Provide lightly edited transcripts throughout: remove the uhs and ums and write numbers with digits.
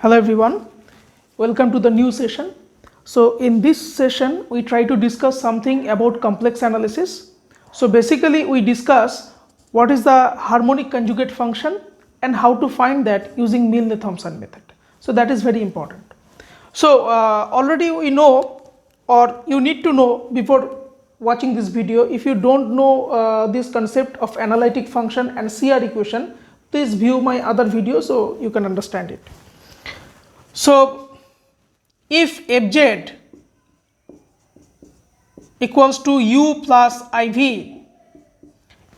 Hello everyone, welcome to the new session. So in this session we try to discuss something about complex analysis. So basically we discuss what is the harmonic conjugate function and how to find that using Milne-Thomson method. So that is very important. So already we know, or you need to know before watching this video. If you don't know this concept of analytic function and CR equation, please view my other video so you can understand it. So if Fz equals to u plus iv,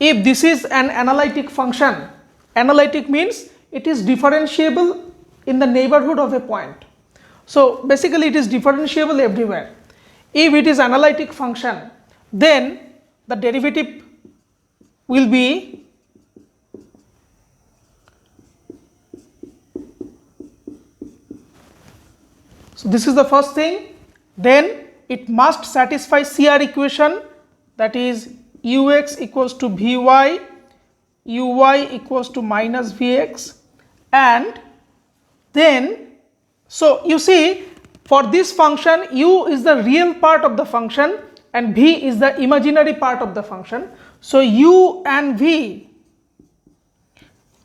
if this is an analytic function, analytic means it is differentiable in the neighborhood of a point. So basically it is differentiable everywhere. If it is analytic function, then the derivative will be so this is the first thing. Then it must satisfy CR equation, that is ux equals to vy, uy equals to minus vx, and then so you see for this function u is the real part of the function and v is the imaginary part of the function. So u and v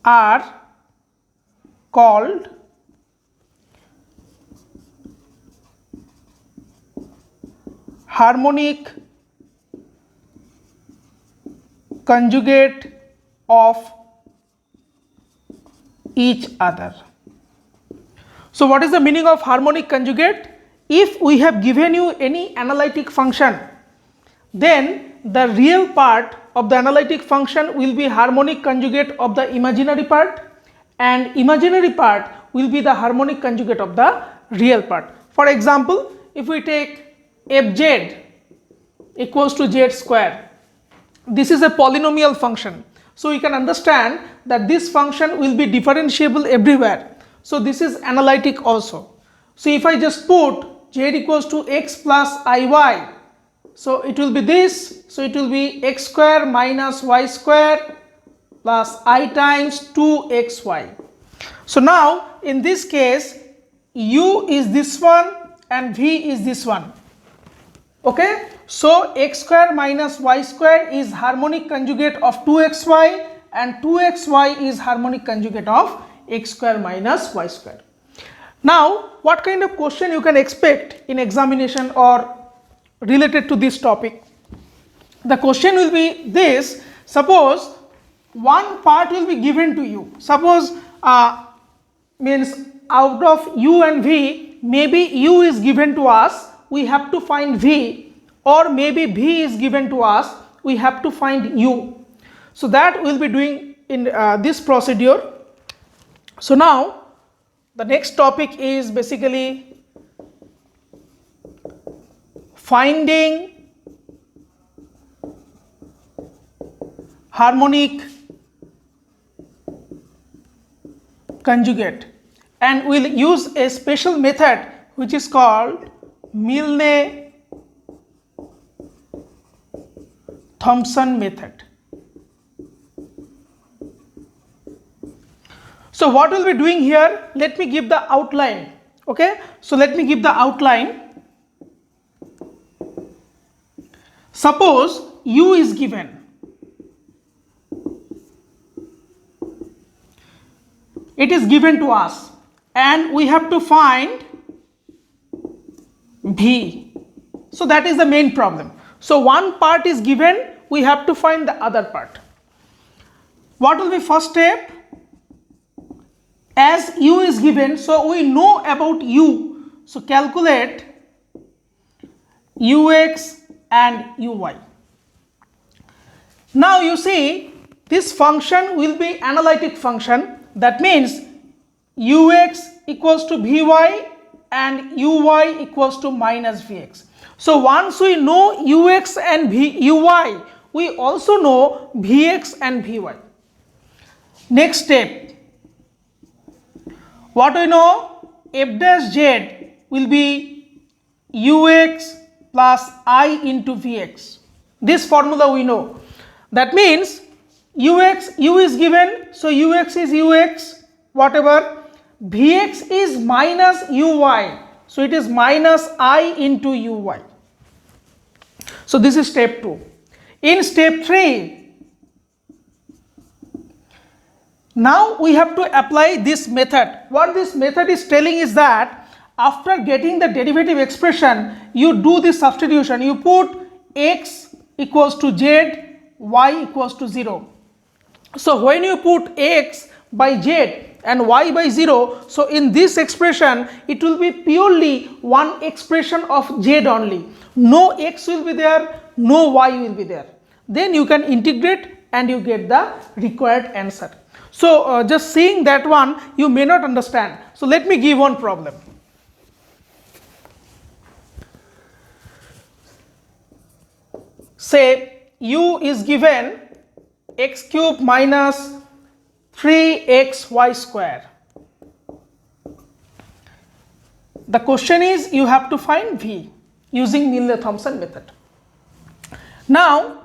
are called harmonic conjugate of each other. So what is the meaning of harmonic conjugate? If we have given you any analytic function, then the real part of the analytic function will be harmonic conjugate of the imaginary part, and imaginary part will be the harmonic conjugate of the real part. For example, if we take Fz equals to z square, this is a polynomial function. So you can understand that this function will be differentiable everywhere. So this is analytic also. So if I just put z equals to x plus iy, so it will be this. So it will be x square minus y square plus I times 2xy. So now in this case u is this one and v is this one. Okay, so x square minus y square is harmonic conjugate of 2xy and 2xy is harmonic conjugate of x square minus y square. Now what kind of question you can expect in examination or related to this topic? The question will be this: suppose one part will be given to you, suppose means out of u and v, maybe u is given to us, we have to find v, or maybe v is given to us, we have to find u. So that we will be doing in this procedure. So now the next topic is basically finding harmonic conjugate, and we will use a special method which is called Milne-Thomson method. So what we'll be doing here, let me give the outline. Okay, so let me give the outline. Suppose u is given, it is given to us and we have to find v. So that is the main problem. So one part is given, we have to find the other part. What will be first step? As u is given, so we know about u, so calculate ux and uy. Now you see this function will be analytic function, that means ux equals to vy and uy equals to minus vx. So once we know ux and uy, we also know vx and vy. Next step, what we know, f dash z will be ux plus I into vx. This formula we know. That means u is given, so ux is ux, whatever, Vx is minus uy. So it is minus I into uy. So this is step 2. In step 3, now we have to apply this method. What this method is telling is that after getting the derivative expression, you do this substitution. You put x equals to z, y equals to 0. So when you put x by z and y by 0, so in this expression it will be purely one expression of z only. No x will be there, no y will be there. Then you can integrate and you get the required answer. So just seeing that one you may not understand. So let me give one problem. Say u is given x cube minus 3xy square. The question is you have to find v using Milne-Thomson method. Now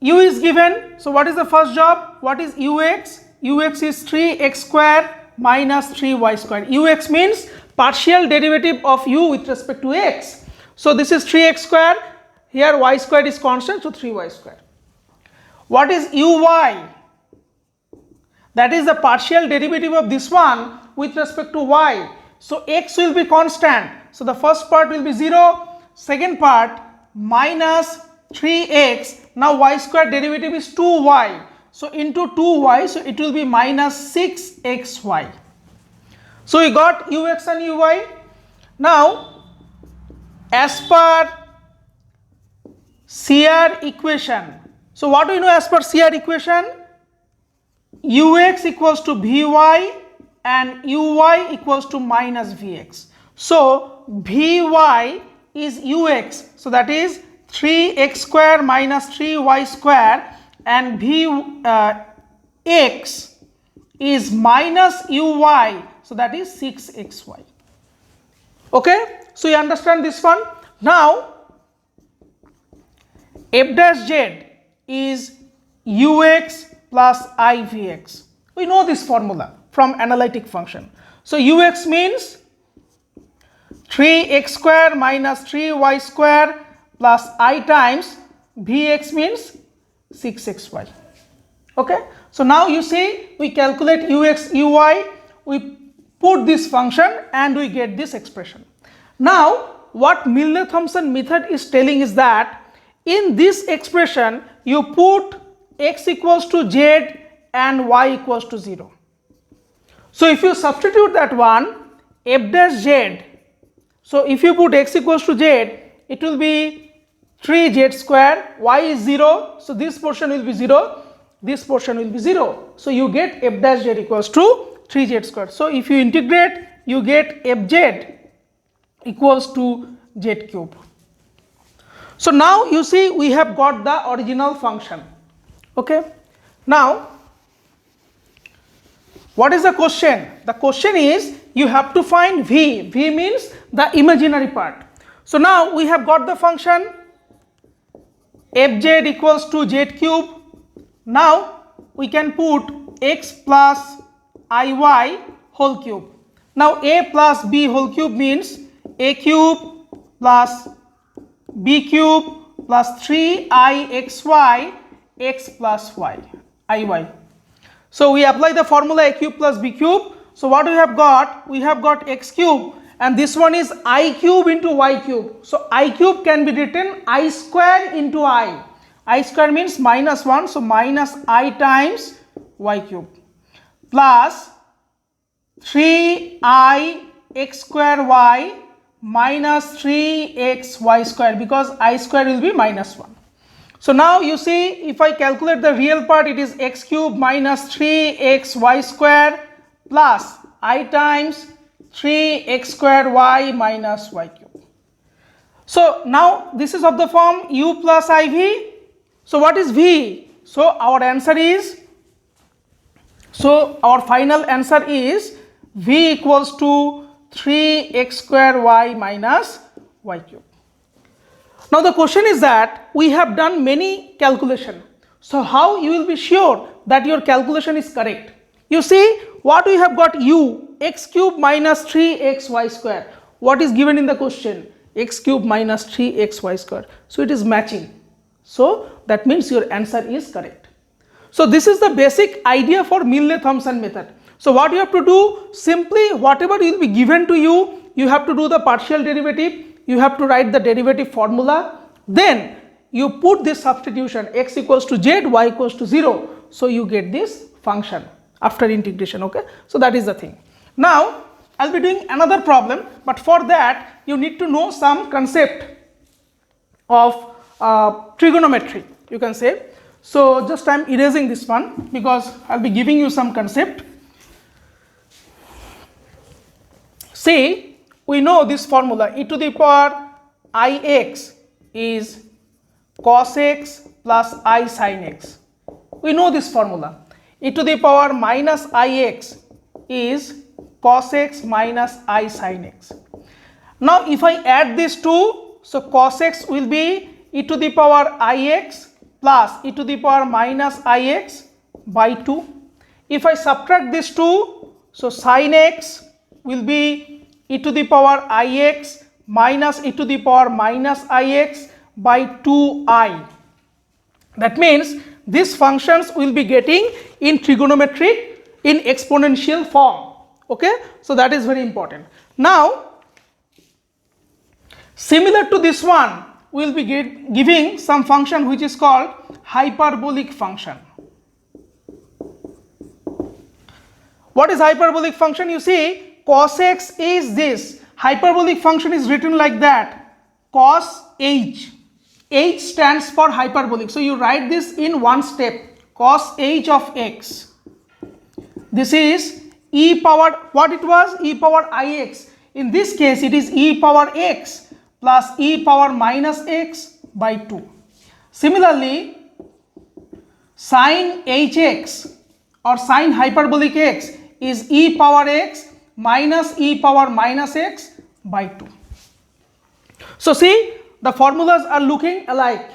u is given, so what is the first job? What is ux? Ux is 3x square minus 3y square. Ux means partial derivative of u with respect to x. So this is 3x square, here y square is constant, so 3y square. What is uy? That is the partial derivative of this one with respect to y. So x will be constant. So the first part will be 0, second part minus 3x. Now y square derivative is 2y. So into 2y, so it will be minus 6xy. So we got ux and uy. Now as per CR equation. So what do we know as per CR equation? Ux equals to Vy and Uy equals to minus Vx. So Vy is Ux. So that is 3x square minus 3y square, and Vx is minus Uy. So that is 6xy. Okay. So you understand this one. Now f dash z is ux plus ivx. We know this formula from analytic function. So ux means 3x square minus 3y square plus I times vx means 6xy. Okay. So now you see we calculate ux, uy, we put this function and we get this expression. Now what Milne-Thomson method is telling is that in this expression you put x equals to z and y equals to 0. So if you substitute that one f dash z, so if you put x equals to z, it will be 3z square, y is 0, so this portion will be 0, this portion will be 0. So you get f dash z equals to 3z square. So if you integrate, you get fz equals to z cube. So now you see we have got the original function. Okay. Now what is the question? The question is you have to find v. V means the imaginary part. So now we have got the function fz equals to z cube. Now we can put x plus iy whole cube. Now a plus b whole cube means a cube plus b cube plus 3ixy x plus y iy. So we apply the formula a cube plus b cube. So what we have got? We have got x cube, and this one is I cube into y cube. So I cube can be written I square into I. I square means minus 1, so minus I times y cube plus 3I x square y minus 3xy square, because I square will be minus 1. So now you see if I calculate the real part, it is x cube minus 3xy square plus I times 3x square y minus y cube. So now this is of the form u plus iv. So what is v? So our answer is, so our final answer is v equals to 3x square y minus y cube. Now the question is that we have done many calculation. So how you will be sure that your calculation is correct? You see what we have got u. x cube minus 3xy square. What is given in the question? X cube minus 3xy square. So it is matching. So that means your answer is correct. So this is the basic idea for Milne-Thomson method. So what you have to do, simply whatever will be given to you, you have to do the partial derivative, you have to write the derivative formula, then you put this substitution x equals to z, y equals to 0, so you get this function after integration, okay. So that is the thing. Now I will be doing another problem, but for that you need to know some concept of trigonometry, you can say. So just I am erasing this one because I will be giving you some concept. See, we know this formula, e to the power ix is cos x plus I sin x. We know this formula. E to the power minus ix is cos x minus I sin x. Now if I add these two, so cos x will be e to the power ix plus e to the power minus ix by 2. If I subtract these two, so sin x will be e to the power ix minus e to the power minus ix by 2i. That means these functions will be getting in trigonometric in exponential form, okay. So that is very important. Now similar to this one, we will be giving some function which is called hyperbolic function. What is hyperbolic function? You see, cos x is this. Hyperbolic function is written like that, cos h. H stands for hyperbolic. So you write this in one step, cos h of x. This is e power, what it was? E power ix. In this case it is e power x plus e power minus x by 2. Similarly, sin hx or sin hyperbolic x is e power x minus e power minus x by 2. So see, the formulas are looking alike.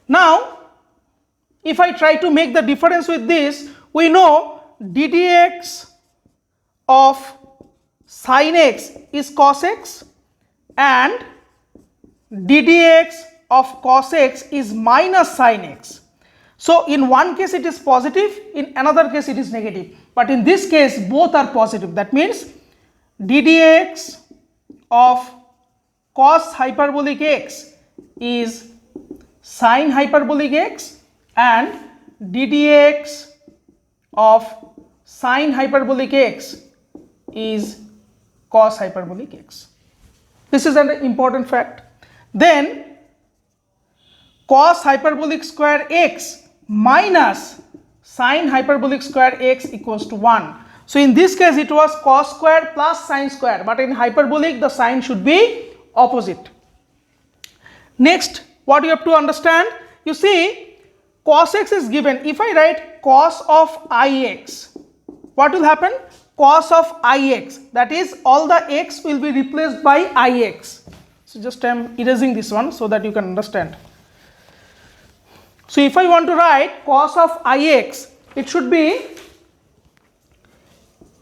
Now if I try to make the difference with this, we know ddx of sin x is cos x and ddx of cos x is minus sin x. So in one case it is positive, in another case it is negative, but in this case both are positive. That means ddx of cos hyperbolic x is sin hyperbolic x and ddx of sin hyperbolic x is cos hyperbolic x. This is an important fact. Then cos hyperbolic square x minus sin hyperbolic square x equals to 1. So in this case it was cos square plus sin square, but in hyperbolic the sign should be opposite. Next, what you have to understand, you see cos x is given. If I write cos of ix, what will happen? Cos of ix, that is all the x will be replaced by ix. So just I am erasing this one so that you can understand. So if I want to write cos of ix, it should be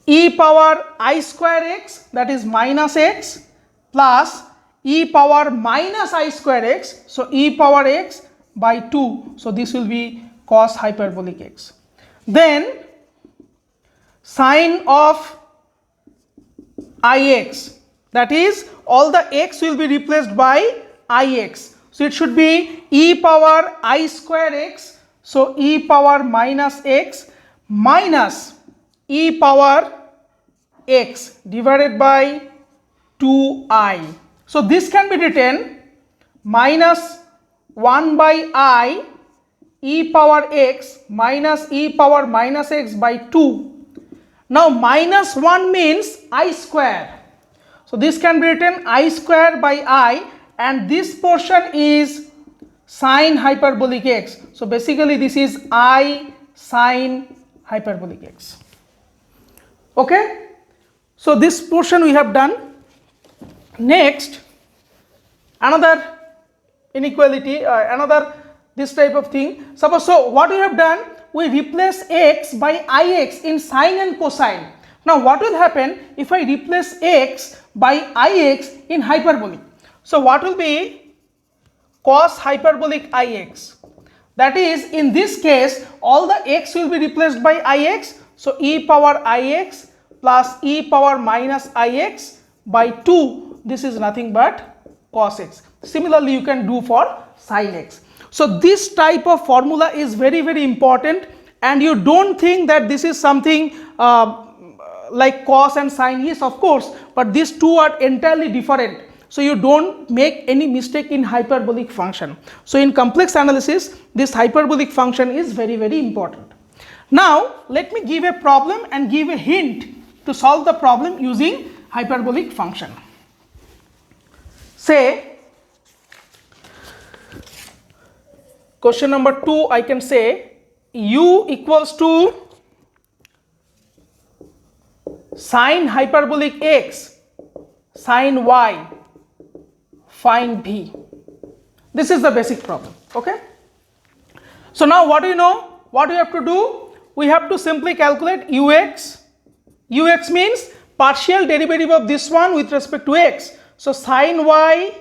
e power I square x, that is minus x, plus e power minus I square x, so e power x by 2, so this will be cos hyperbolic x. Then sine of ix, that is all the x will be replaced by ix, so it should be e power I square x, so e power minus x minus e power x divided by 2i. So this can be written minus 1 by I e power x minus e power minus x by 2. Now minus 1 means I square. So this can be written I square by I, and this portion is sine hyperbolic x. So basically this is I sine hyperbolic x. Okay. So this portion we have done. Next, another inequality, another this type of thing. Suppose, so what we have done, we replace x by ix in sine and cosine. Now what will happen if I replace x by ix in hyperbolic? So what will be cos hyperbolic ix? That is, in this case all the x will be replaced by ix, so e power ix plus e power minus ix by 2, this is nothing but cos x. Similarly you can do for sin x. So this type of formula is very important, and you don't think that this is something like cos and sin. Yes, of course, but these two are entirely different. So you don't make any mistake in hyperbolic function. So in complex analysis, this hyperbolic function is very important. Now let me give a problem and give a hint to solve the problem using hyperbolic function. Say question number 2, I can say u equals to sin hyperbolic x sin y, find v. This is the basic problem. Okay. So now what do you know? What we have to do? We have to simply calculate ux. Ux means partial derivative of this one with respect to x. So sin y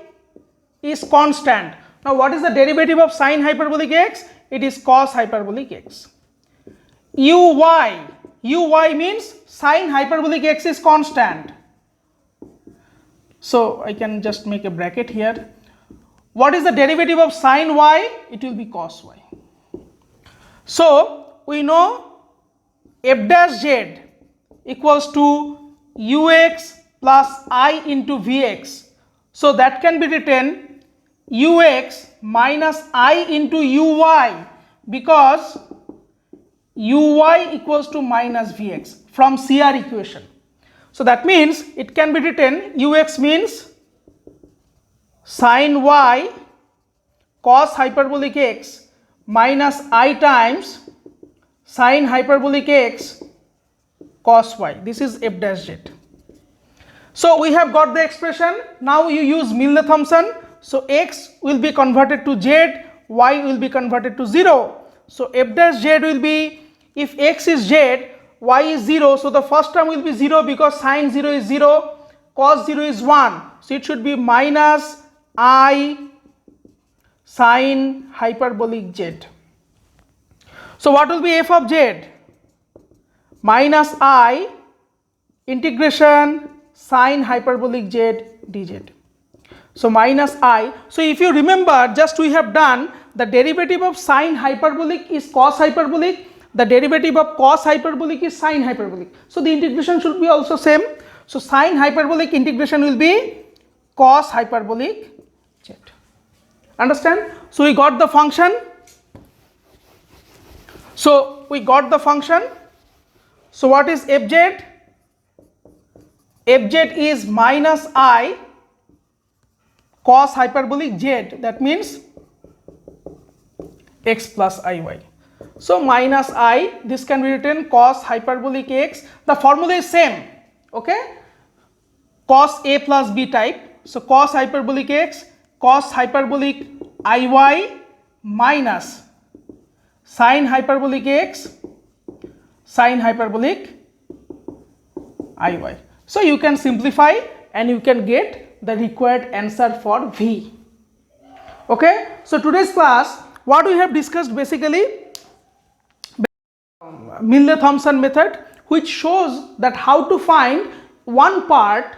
is constant. Now what is the derivative of sin hyperbolic x? It is cos hyperbolic x. Uy means sin hyperbolic x is constant. So I can just make a bracket here. What is the derivative of sin y? It will be cos y. So we know f dash z equals to ux plus I into vx. So that can be written ux minus I into uy, because uy equals to minus vx from CR equation. So that means it can be written ux means sin y cos hyperbolic x minus I times sin hyperbolic x cos y. This is f dash z. So we have got the expression. Now you use Milne-Thomson. So x will be converted to z, y will be converted to 0. So f dash z will be, if x is z, y is 0, so the first term will be 0 because sin 0 is 0, cos 0 is 1. So it should be minus I sin hyperbolic z. So what will be f of z? Minus I integration sin hyperbolic z dz. So minus I. So if you remember, just we have done the derivative of sin hyperbolic is cos hyperbolic, the derivative of cos hyperbolic is sin hyperbolic. So the integration should be also same. So sin hyperbolic integration will be cos hyperbolic z. Understand? So we got the function. So what is fz? Fz is minus I cos hyperbolic z, that means x plus iy. So minus I, this can be written cos hyperbolic x. The formula is same, okay, cos a plus b type. So cos hyperbolic x cos hyperbolic iy minus sin hyperbolic x sin hyperbolic iy. So you can simplify and you can get the required answer for V. Okay. So today's class, what we have discussed basically Milne-Thomson method, which shows that how to find one part,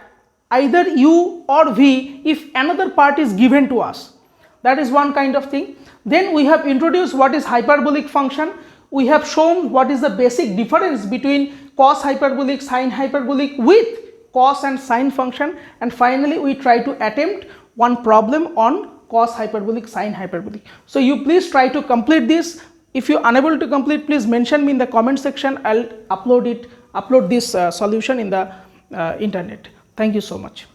either U or V, if another part is given to us. That is one kind of thing. Then we have introduced what is hyperbolic function. We have shown what is the basic difference between cos hyperbolic, sin hyperbolic with cos and sin function, and finally we try to attempt one problem on cos hyperbolic, sin hyperbolic. So you please try to complete this. If you are unable to complete, please mention me in the comment section. I'll upload this solution in the internet. Thank you so much.